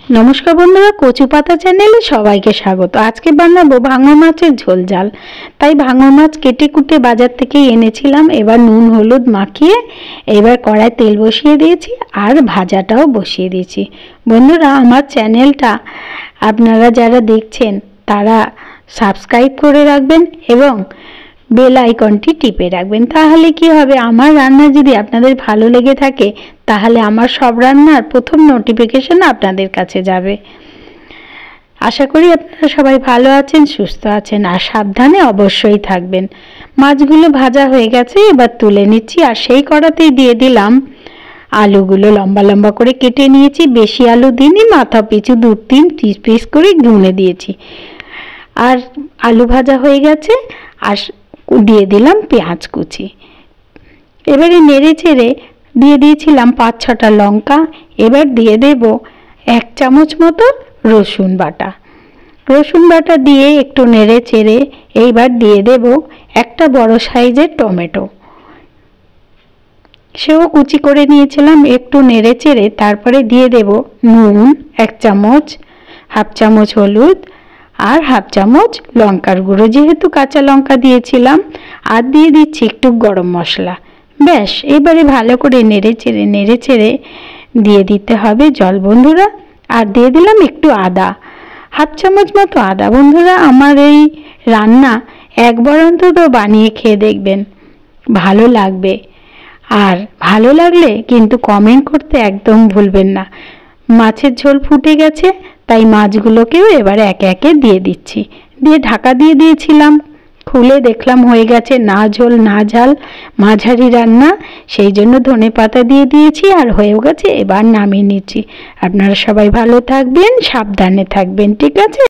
নমস্কার বন্ধুরা, কচু পাতা চ্যানেলে সবাইকে স্বাগত। আজকে বানাবো ভাঙন মাছের ঝোল ঝাল। তাই ভাঙন মাছ কেটে কুটে বাজার থেকে এনেছিলাম। এবার নুন হলুদ মাখিয়ে এবার কড়াই তেল বসিয়ে দিয়েছি আর ভাজাটাও বসিয়ে দিয়েছি। বন্ধুরা, আমার চ্যানেলটা আপনারা যারা দেখছেন তারা সাবস্ক্রাইব করে রাখবেন এবং বেল আইকনটি টিপে রাখবেন। তাহলে কি হবে, আমার রান্না যদি আপনাদের ভালো লেগে থাকে তাহলে আমার সব রান্নার প্রথম নোটিফিকেশন আপনাদের কাছে যাবে। আশা করি আপনারা সবাই ভালো আছেন, সুস্থ আছেন আর সাবধানে অবশ্যই থাকবেন। মাছগুলো ভাজা হয়ে গেছে, এবার তুলে নিচ্ছি। আর সেই কড়াতেই দিয়ে দিলাম আলুগুলো। লম্বা লম্বা করে কেটে নিয়েছি, বেশি আলু দিইনি, মাথা পিছু 2-3 পিস করে গুনে দিয়েছি। আর আলু ভাজা হয়ে গেছে আর দিয়ে দিলাম পেঁয়াজ কুচি। এবারে নেড়ে চেড়ে দিয়ে দিয়েছিলাম 5-6টা লঙ্কা। এবার দিয়ে দেব 1 চামচ মতো রসুন বাটা। রসুন বাটা দিয়ে একটু নেড়ে চেড়ে এইবার দিয়ে দেব একটা বড় সাইজের টমেটো, সেও কুচি করে নিয়েছিলাম। একটু নেড়ে চেড়ে তারপরে দিয়ে দেব নুন 1 চামচ, 1/2 চামচ হলুদ আর 1/2 চামচ লঙ্কার গুঁড়ো, যেহেতু কাঁচা লঙ্কা দিয়েছিলাম। আর দিয়ে দিচ্ছি একটু গরম মশলা। ব্যাস, এবারে ভালো করে নেড়ে চেড়ে দিয়ে দিতে হবে জল বন্ধুরা। আর দিয়ে দিলাম একটু আদা, 1/2 চামচ মতো আদা। বন্ধুরা, আমার এই রান্না একবার অন্তত বানিয়ে খেয়ে দেখবেন, ভালো লাগবে। আর ভালো লাগলে কিন্তু কমেন্ট করতে একদম ভুলবেন না। মাছের ঝোল ফুটে গেছে, তাই মাছগুলোকেও এবারে একে একে দিয়ে দিচ্ছি। দিয়ে ঢাকা দিয়ে দিয়েছিলাম। খুলে দেখলাম হয়ে গেছে, না ঝোল না ঝাল, মাঝারি রান্না। সেই জন্য ধনেপাতা দিয়ে দিয়েছি আর হয়েও গেছে। এবার নামিয়ে নিচ্ছি। আপনারা সবাই ভালো থাকবেন, সাবধানে থাকবেন, ঠিক আছে।